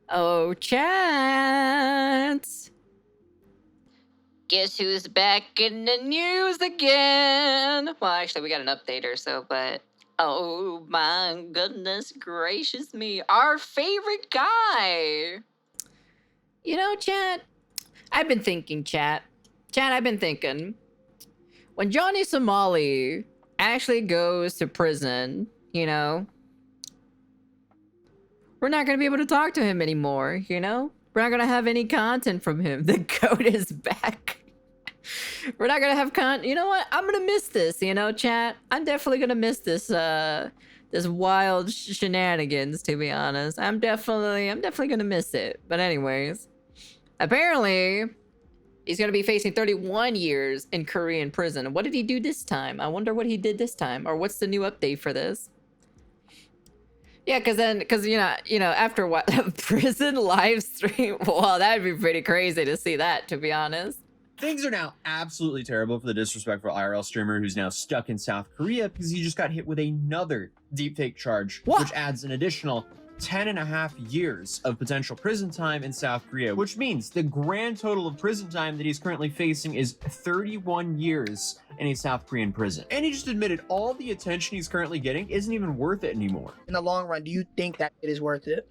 Oh, chat. Guess who's back in the news again? Well, actually, we got an updater, so, but. Oh my goodness gracious me. Our favorite guy. You know, chat, I've been thinking, chat. Chat, I've been thinking. When Johnny Somali actually goes to prison, you know, we're not going to be able to talk to him anymore, you know? We're not going to have any content from him. The goat is back. We're not going to have You know what? I'm going to miss this, you know, chat? I'm definitely going to miss this, this wild shenanigans, to be honest. I'm definitely going to miss it. But anyways, apparently, he's going to be facing 31 years in Korean prison. What did he do this time? I wonder what he did this time, or what's the new update for this? Yeah, because you know, after what prison live stream, well, that'd be pretty crazy to see that, to be honest. Things are now absolutely terrible for the disrespectful IRL streamer who's now stuck in South Korea because he just got hit with another deepfake charge, which adds an additional 10.5 years of potential prison time in South Korea, which means the grand total of prison time that he's currently facing is 31 years in a South Korean prison. And he just admitted all the attention he's currently getting isn't even worth it anymore. In the long run, do you think that it is worth it?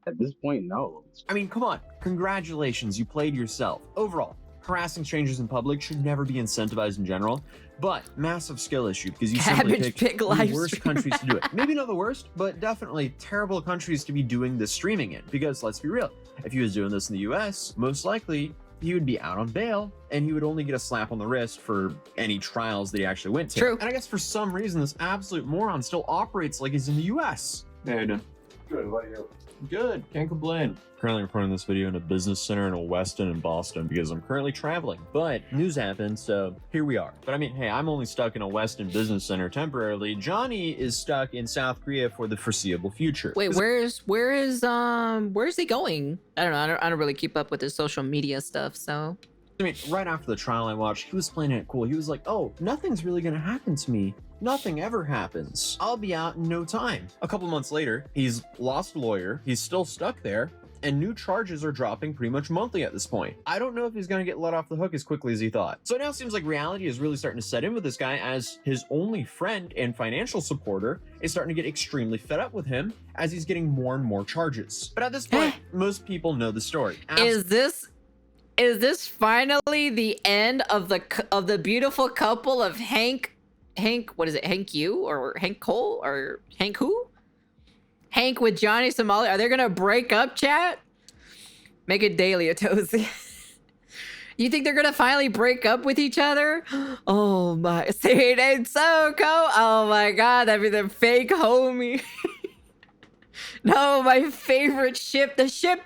At this point, no. I mean, come on. Congratulations, you played yourself. Overall, harassing strangers in public should never be incentivized in general, but massive skill issue because you simply pick the worst countries to do it. Maybe not the worst, but definitely terrible countries to be doing this streaming in. Because let's be real, if he was doing this in the US, most likely he would be out on bail and he would only get a slap on the wrist for any trials that he actually went to. True. And I guess for some reason, this absolute moron still operates like he's in the US. Yeah, I know. Good, what about you? Good, can't complain. Currently recording this video in a business center in Weston and Boston because I'm currently traveling, but news happened, so here we are. But I mean, hey, I'm only stuck in a Weston business center temporarily. Johnny is stuck in South Korea for the foreseeable future. Wait, where's he going? I don't know. I don't really keep up with his social media stuff, so. I mean, right after the trial I watched, he was playing it cool. He was like, oh, nothing's really gonna happen to me. Nothing ever happens. I'll be out in no time. A couple months later, he's lost a lawyer. He's still stuck there. And new charges are dropping pretty much monthly at this point. I don't know if he's gonna get let off the hook as quickly as he thought. So it now seems like reality is really starting to set in with this guy as his only friend and financial supporter is starting to get extremely fed up with him as he's getting more and more charges. But at this point, most people know the story. Is this finally the end of the beautiful couple of Hank, what is it, Hank U or Hank Cole or Hank who? Hank with Johnny Somali. Are they gonna break up, chat? Make it daily, Atosi. You think they're gonna finally break up with each other? Oh my, Sade and Soko. Oh my god, that'd be the fake homie. No, my favorite ship. The ship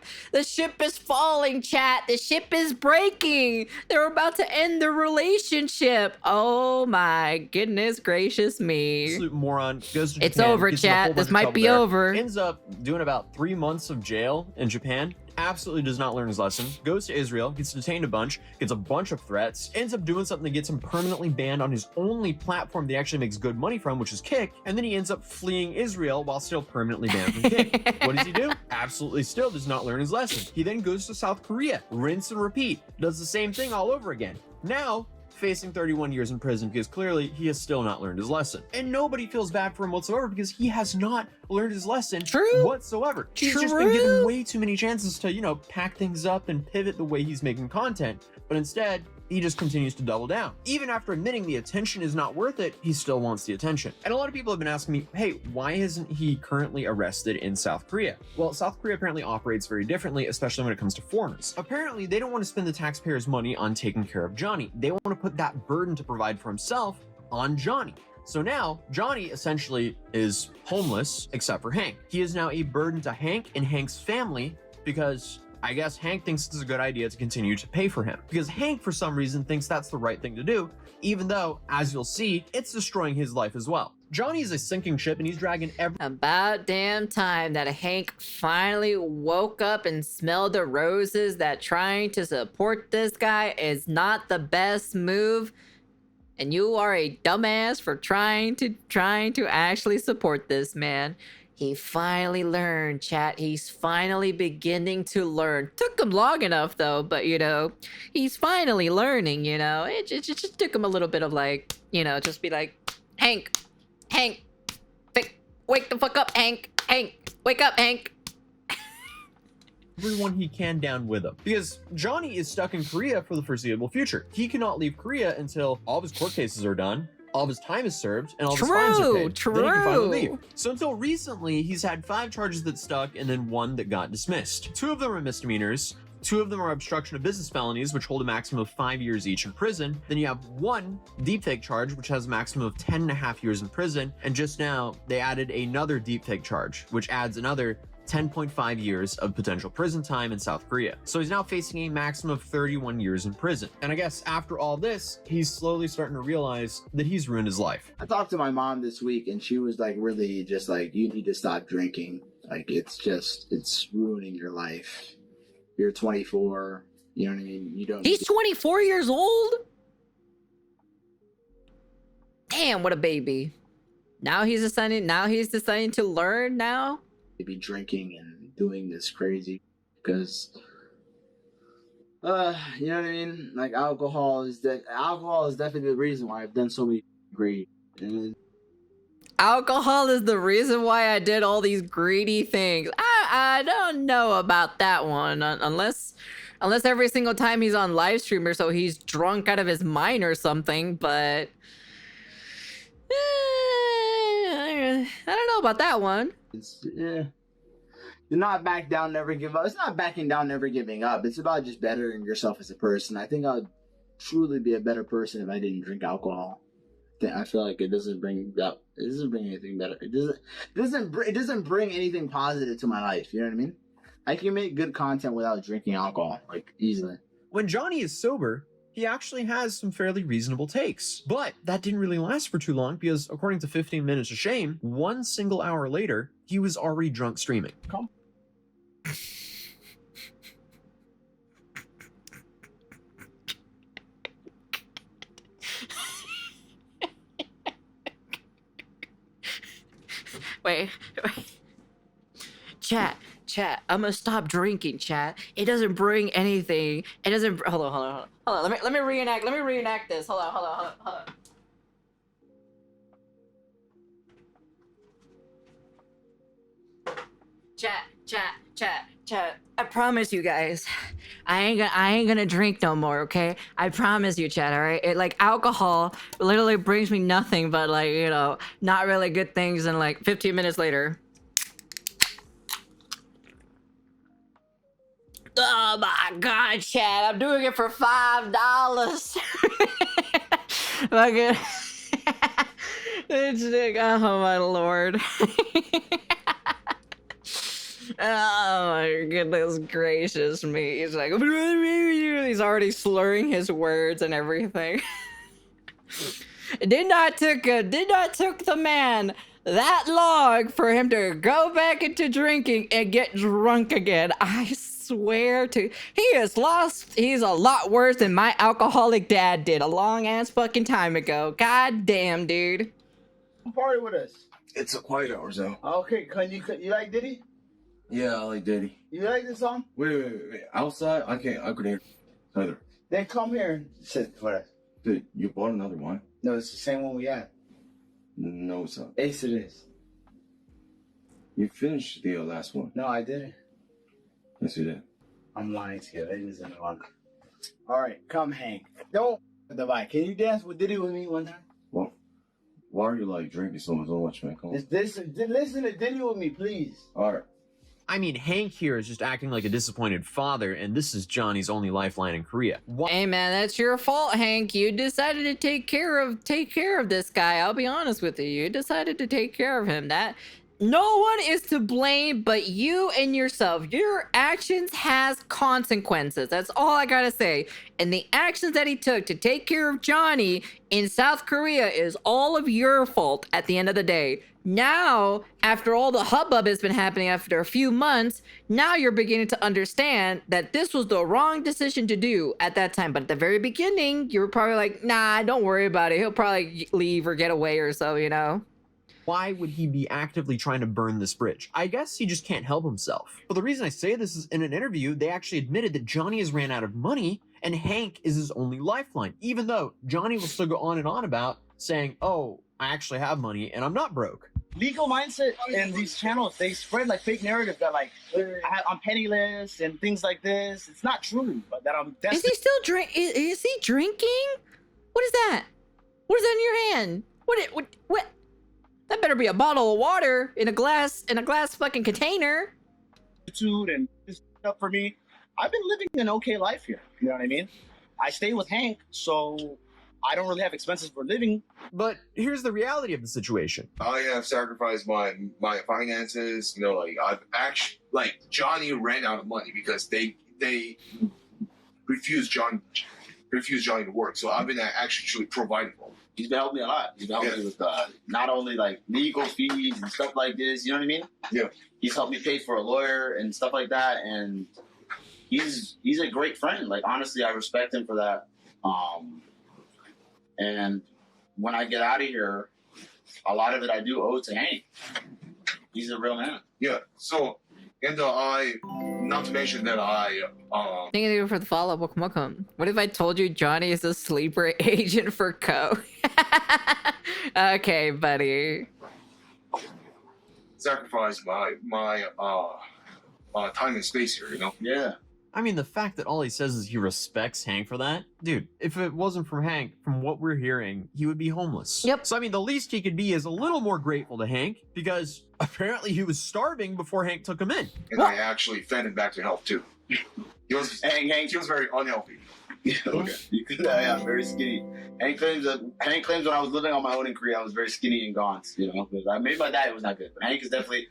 is falling, chat. The ship is breaking. They're about to end the relationship. Oh my goodness gracious me. Absolute moron. Goes to Japan, it's over, chat. This might be over. Ends up doing about 3 months of jail in Japan. Absolutely does not learn his lesson. Goes to Israel, gets detained a bunch, gets a bunch of threats, ends up doing something that gets him permanently banned on his only platform that he actually makes good money from, which is Kick, and then he ends up fleeing Israel while still permanently banned from Kick. What does he do? Absolutely still does not learn his lesson. He then goes to South Korea, rinse and repeat, does the same thing all over again. Now, facing 31 years in prison because clearly he has still not learned his lesson. And nobody feels bad for him whatsoever because he has not learned his lesson whatsoever. He's just been given way too many chances to, you know, pack things up and pivot the way he's making content. But instead, he just continues to double down. Even after admitting the attention is not worth it, he still wants the attention. And a lot of people have been asking me, hey, why isn't he currently arrested in South Korea? Well, South Korea apparently operates very differently, especially when it comes to foreigners. Apparently, they don't want to spend the taxpayers' money on taking care of Johnny. They want to put that burden to provide for himself on Johnny. So now, Johnny essentially is homeless, except for Hank. He is now a burden to Hank and Hank's family because I guess Hank thinks it's a good idea to continue to pay for him. Because Hank, for some reason, thinks that's the right thing to do, even though, as you'll see, it's destroying his life as well. Johnny is a sinking ship and he's dragging About damn time that Hank finally woke up and smelled the roses that trying to support this guy is not the best move. And you are a dumbass for trying to actually support this man. He finally learned, chat. He's finally beginning to learn. Took him long enough, though, but, you know, he's finally learning, you know. It just took him a little bit of, like, you know, just be like, Hank, wake the fuck up, Hank, wake up, Hank. Everyone he can down with him. Because Johnny is stuck in Korea for the foreseeable future. He cannot leave Korea until all of his court cases are done, all of his time is served, and all of his fines are paid. Then he can finally leave. So until recently, he's had 5 charges that stuck and then 1 that got dismissed. 2 of them are misdemeanors. 2 of them are obstruction of business felonies, which hold a maximum of 5 years each in prison. Then you have 1 deepfake charge, which has a maximum of 10.5 years in prison. And just now, they added another deepfake charge, which adds another 10.5 years of potential prison time in South Korea. So he's now facing a maximum of 31 years in prison. And I guess after all this, he's slowly starting to realize that he's ruined his life. I talked to my mom this week and she was like, really just like, you need to stop drinking. Like, it's ruining your life. You're 24, you know what I mean? You don't. He's 24 years old? Damn, what a baby. Now he's deciding to learn now? To be drinking and doing this crazy because you know what I mean, like alcohol is definitely the reason why I've done so many great Alcohol is the reason why I did all these greedy things. I don't know about that one unless every single time he's on live stream or so he's drunk out of his mind or something, but I don't know about that one. It's do not back down, never give up. It's not backing down, never giving up. It's about just bettering yourself as a person. I think I'd truly be a better person if I didn't drink alcohol. I feel like it doesn't bring anything better. It doesn't bring anything positive to my life. You know what I mean? I can make good content without drinking alcohol, like easily. When Johnny is sober, he actually has some fairly reasonable takes. But that didn't really last for too long because according to 15 Minutes of Shame, 1 single hour later, he was already drunk streaming. Come. Wait. Chat, I'm gonna stop drinking, chat. It doesn't bring anything. It doesn't. Hold on. Let me reenact this. Hold on. Chat. I promise you guys, I ain't gonna drink no more, okay? I promise you, chat, all right? It, like, alcohol literally brings me nothing but, like, you know, not really good things, and, like, 15 minutes later. Oh my god, chat, I'm doing it for $5. Fucking... It's like, oh my lord. Oh my goodness gracious me. He's like, he's already slurring his words and everything. It did not took the man that long for him to go back into drinking and get drunk again. I swear to, he's a lot worse than my alcoholic dad did a long ass fucking time ago. God damn, dude. Party with us. It's a quiet hour, so. Okay, you like Diddy? Yeah, I like Diddy. You like this song? Wait. Outside, I couldn't hear either. Then come here and sit with us. Dude, you bought another one? No, it's the same one we had. No, it's not. Ace it is. You finished the last one. No, I didn't. Yes, you did. I'm lying to you. It isn't one. All right, come hang. Don't the bike. Can you dance with Diddy with me one time? Well, why are you like drinking so much, man? Come on. Listen to Diddy with me, please. All right. I mean, Hank here is just acting like a disappointed father, and this is Johnny's only lifeline in Korea. Hey man, that's your fault, Hank. You decided to take care of this guy. I'll be honest with you. You decided to take care of him. That no one is to blame but you and yourself. Your actions has consequences. That's all I gotta say. And the actions that he took to take care of Johnny in South Korea is all of your fault at the end of the day. Now, after all the hubbub has been happening after a few months, now you're beginning to understand that this was the wrong decision to do at that time. But at the very beginning, you were probably like, nah, don't worry about it. He'll probably leave or get away or so, you know? Why would he be actively trying to burn this bridge? I guess he just can't help himself. But the reason I say this is in an interview, they actually admitted that Johnny has ran out of money and Hank is his only lifeline, even though Johnny will still go on and on about saying, oh, I actually have money and I'm not broke. Legal mindset and these channels, they spread like fake narrative that like I'm penniless and things like this. It's not true, but that I'm Is he still is he drinking? What is that? What is that in your hand? What? That better be a bottle of water in a glass fucking container. And this stuff for me. I've been living an okay life here. You know what I mean? I stay with Hank, so I don't really have expenses for living. But here's the reality of the situation. I have sacrificed my finances. You know, like I've actually, like Johnny ran out of money because they refused Johnny to work. So I've been actually providing for him. He's been helping me a lot. He's been helping me with not only like legal fees and stuff like this. You know what I mean? Yeah. He's helped me pay for a lawyer and stuff like that. And he's a great friend. Like honestly, I respect him for that. And when I get out of here, a lot of it I do owe to Hank. He's a real man. Yeah. So, and not to mention that Thank you for the follow-up. Welcome. What if I told you Johnny is a sleeper agent for Co? Okay, buddy. sacrifice my time and space here. You know. Yeah. I mean, the fact that all he says is he respects Hank for that, dude, if it wasn't for Hank, from what we're hearing, he would be homeless. Yep. So, I mean, the least he could be is a little more grateful to Hank because apparently he was starving before Hank took him in. And I actually fed him back to health too. He was very unhealthy. Yeah, okay. Yeah, very skinny. Hank claims when I was living on my own in Korea, I was very skinny and gaunt, you know, because maybe my diet was not good. But Hank is definitely,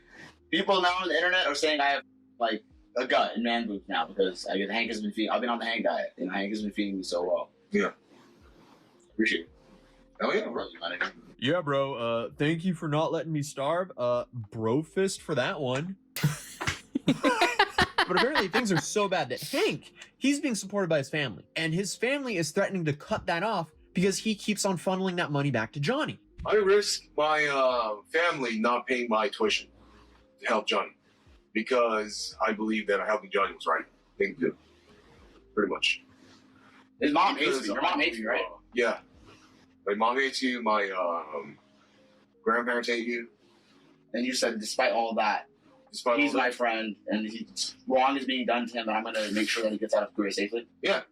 people now on the internet are saying I have like a gut and man boobs now because Hank has been feeding. I've been on the Hank diet, and Hank has been feeding me so well. Yeah. Appreciate it. Oh yeah, Bro, Yeah, bro, thank you for not letting me starve. Bro fist for that one. But apparently things are so bad that Hank, he's being supported by his family. And his family is threatening to cut that off because he keeps on funneling that money back to Johnny. I risk my family not paying my tuition to help Johnny because I believe that helping Johnny was right thing to do. Pretty much. His mom hates me. Your mom hates me, right? Yeah. My mom hates you. My grandparents hate you. And you said, despite all that, he's my friend, and wrong is being done to him, and I'm going to make sure that he gets out of Korea safely. Yeah.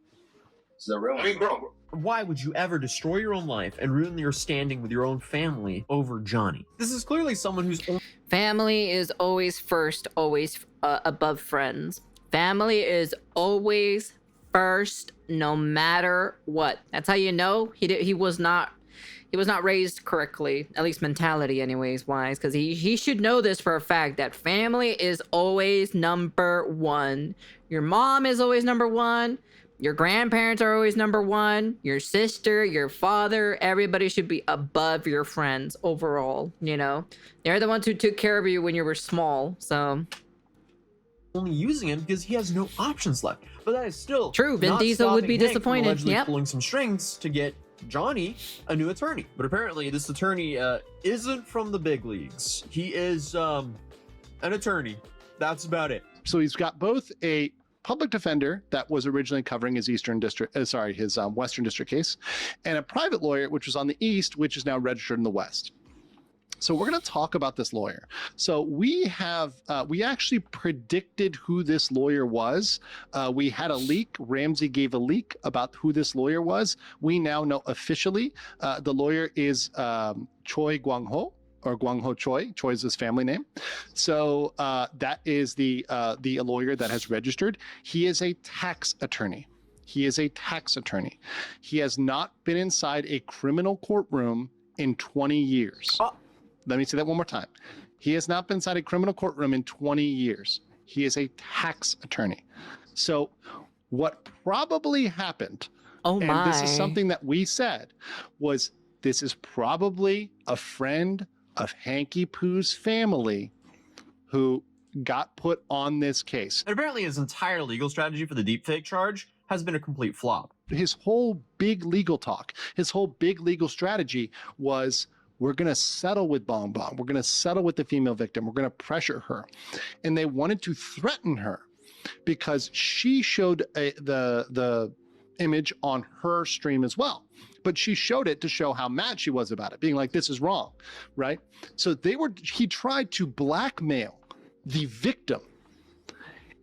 This is a real one. I mean, bro. Why would you ever destroy your own life and ruin your standing with your own family over Johnny? This is clearly someone who's... Family is always first, always above friends. Family is always first, no matter what. That's how you know he was not raised correctly, at least mentality anyways wise, because he should know this for a fact that family is always number one. Your mom is always number one. Your grandparents are always number one. Your sister, your father, everybody should be above your friends overall, you know? They're the ones who took care of you when you were small, so... only using him because he has no options left. But that is still true. Vin not Diesel would be stopping Hank from disappointed. allegedly Yep. pulling some strings to get Johnny a new attorney. But apparently this attorney isn't from the big leagues. He is an attorney. That's about it. So he's got both a public defender that was originally covering his Western District case, and a private lawyer, which was on the East, which is now registered in the West. So we're going to talk about this lawyer. So we actually predicted who this lawyer was. We had a leak. Ramsey gave a leak about who this lawyer was. We now know officially the lawyer is Choi Gwang-ho, or Gwang-ho Choi. Choi is his family name. So that is the lawyer that has registered. He is a tax attorney. He is a tax attorney. He has not been inside a criminal courtroom in 20 years. Let me say that one more time. He has not been inside a criminal courtroom in 20 years. He is a tax attorney. So what probably happened, and this is something that we said, was this is probably a friend of Hanky Poo's family who got put on this case. And apparently his entire legal strategy for the deepfake charge has been a complete flop. His whole big legal talk, his whole big legal strategy was, we're going to settle with Bong Bong. We're going to settle with the female victim. We're going to pressure her. And they wanted to threaten her because she showed the image on her stream as well. But she showed it to show how mad she was about it, being like, this is wrong, right? So he tried to blackmail the victim.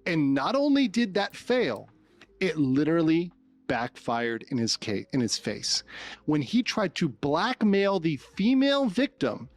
And not only did that fail, it literally backfired in his face. When he tried to blackmail the female victim,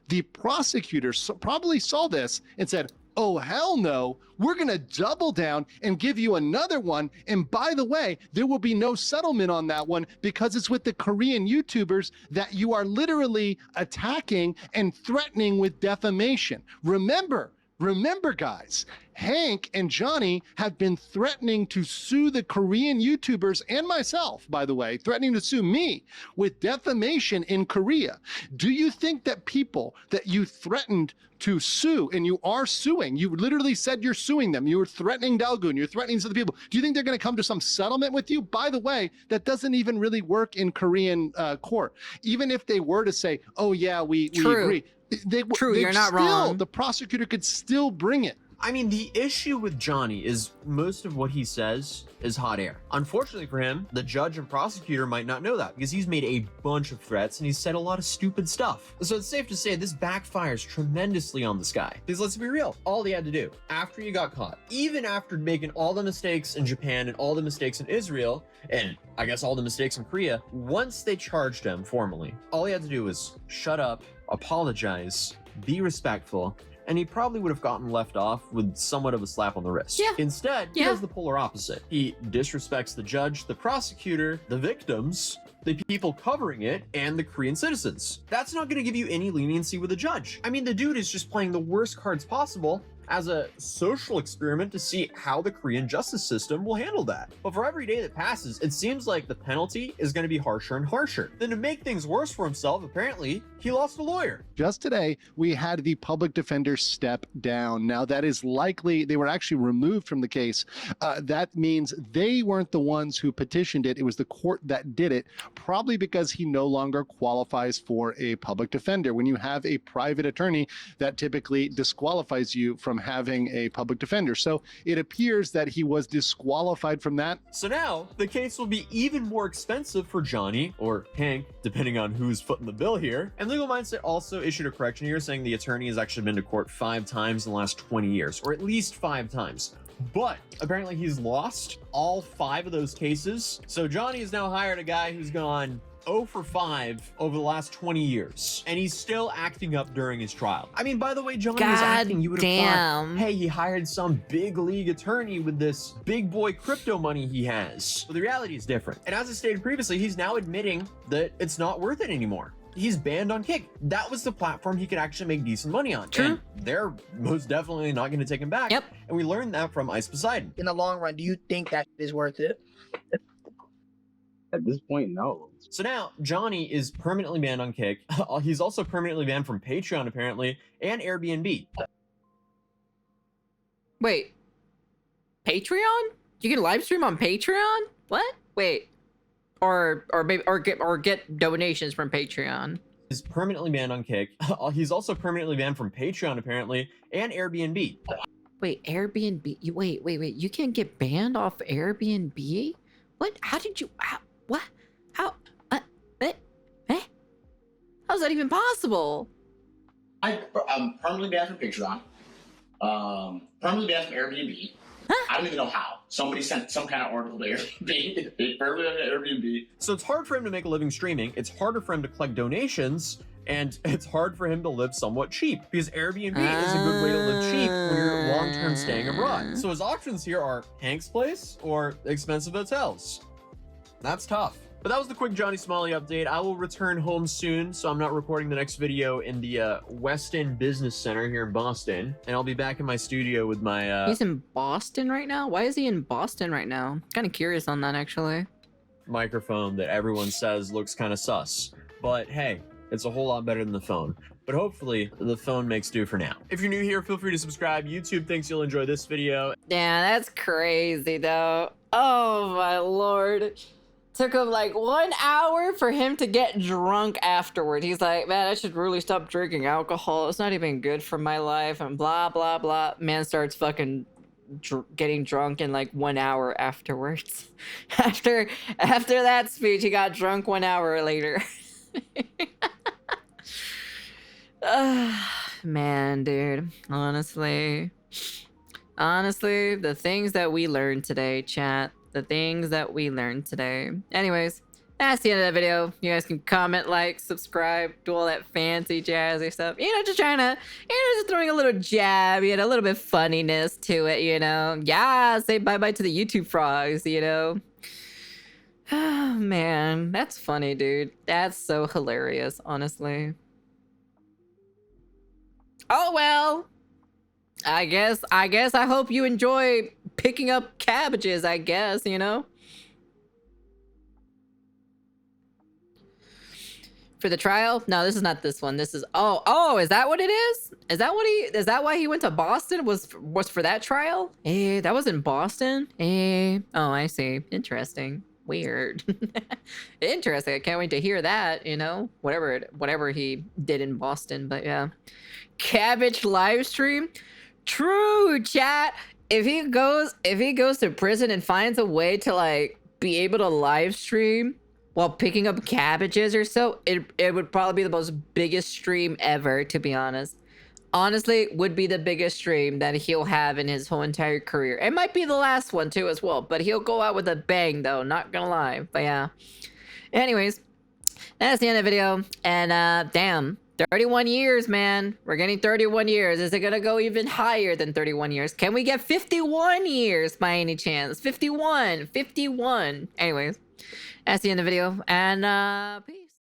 the prosecutor probably saw this and said, oh, hell no, we're going to double down and give you another one. And by the way, there will be no settlement on that one because it's with the Korean YouTubers that you are literally attacking and threatening with defamation. Remember, guys, Hank and Johnny have been threatening to sue the Korean YouTubers and myself, by the way, threatening to sue me with defamation in Korea. Do you think that people that you threatened to sue, and you are suing, you literally said you're suing them, you were threatening Dalgun, you're threatening other people, do you think they're going to come to some settlement with you? By the way, that doesn't even really work in Korean court. Even if they were to say, oh yeah, we agree. You're not wrong. The prosecutor could still bring it. I mean, the issue with Johnny is most of what he says is hot air. Unfortunately for him, the judge and prosecutor might not know that because he's made a bunch of threats and he's said a lot of stupid stuff. So it's safe to say this backfires tremendously on this guy. Because let's be real, all he had to do after he got caught, even after making all the mistakes in Japan and all the mistakes in Israel, and I guess all the mistakes in Korea, once they charged him formally, all he had to do was shut up, apologize, be respectful, and he probably would have gotten left off with somewhat of a slap on the wrist. Yeah. Instead, he does the polar opposite. He disrespects the judge, the prosecutor, the victims, the people covering it, and the Korean citizens. That's not going to give you any leniency with a judge. I mean, the dude is just playing the worst cards possible as a social experiment to see how the Korean justice system will handle that. But for every day that passes, it seems like the penalty is going to be harsher and harsher. Then to make things worse for himself, apparently, he lost a lawyer. Just today, we had the public defender step down. Now, that is likely, they were actually removed from the case. That means they weren't the ones who petitioned it. It was the court that did it, probably because he no longer qualifies for a public defender. When you have a private attorney, that typically disqualifies you from having a public defender. So it appears that he was disqualified from that. So now the case will be even more expensive for Johnny or Hank, depending on who's footing the bill here. And Legal Mindset also issued a correction here saying the attorney has actually been to court 5 times in the last 20 years, or at least 5 times. But apparently he's lost all 5 of those cases. So Johnny has now hired a guy who's gone 0 for 5 over the last 20 years, and he's still acting up during his trial. I mean, by the way, Johnny was acting, you would have thought, hey, he hired some big league attorney with this big boy crypto money he has. But the reality is different. And as I stated previously, he's now admitting that it's not worth it anymore. He's banned on Kick. That was the platform he could actually make decent money on. True. And they're most definitely not going to take him back. Yep. And we learned that from Ice Poseidon. In the long run, do you think that is worth it? At this point, no. So now Johnny is permanently banned on Kick. He's also permanently banned from Patreon, apparently, and Airbnb. Wait. Patreon? You can live stream on Patreon? What? Wait. Or get donations from Patreon. Is permanently banned on Kick. He's also permanently banned from Patreon, apparently, and Airbnb. Wait, Airbnb? Wait. You can't get banned off Airbnb? What? How did you? What? How? How's that even possible? I'm permanently banned from Patreon. Permanently banned from Airbnb. Huh? I don't even know how. Somebody sent some kind of article to Airbnb. Permanently banned Airbnb. So it's hard for him to make a living streaming. It's harder for him to collect donations. And it's hard for him to live somewhat cheap because Airbnb is a good way to live cheap when you're long-term staying abroad. So his options here are Hank's place or expensive hotels. That's tough. But that was the quick Johnny Smalley update. I will return home soon, so I'm not recording the next video in the West End Business Center here in Boston. And I'll be back in my studio with my... He's in Boston right now? Why is he in Boston right now? Kind of curious on that, actually. Microphone that everyone says looks kind of sus. But hey, it's a whole lot better than the phone. But hopefully, the phone makes do for now. If you're new here, feel free to subscribe. YouTube thinks you'll enjoy this video. Yeah, that's crazy, though. Oh, my lord. Took him like 1 hour for him to get drunk afterward. He's like, man, I should really stop drinking alcohol. It's not even good for my life and blah, blah, blah. Man starts fucking getting drunk in like 1 hour afterwards. After that speech, he got drunk 1 hour later. Man, dude. Honestly, the things that we learned today, chat. The things that we learned today. Anyways, that's the end of the video. You guys can comment, like, subscribe, do all that fancy jazzy stuff. You know, just trying to, just throwing a little jab, a little bit of funniness to it, Yeah, say bye-bye to the YouTube frogs, Oh, man, that's funny, dude. That's so hilarious, honestly. Oh, well. I guess I hope you enjoy picking up cabbages, I guess, For the trial? No, this is not this one. This is oh, is that what it is? Is that why he went to Boston? Was for that trial? That was in Boston? Oh, I see. Interesting. Weird. Interesting. I can't wait to hear that, whatever he did in Boston, but yeah. Cabbage live stream? True, chat. If he goes to prison and finds a way to like be able to live stream while picking up cabbages or so, it would probably be the most biggest stream ever, to be honest. Honestly, would be the biggest stream that he'll have in his whole entire career. It might be the last one too as well, but he'll go out with a bang though, not gonna lie. But yeah. Anyways, that's the end of the video. And damn. 31 years, man. We're getting 31 years. Is it gonna go even higher than 31 years? Can we get 51 years by any chance? 51. Anyways, that's the end of the video. And peace.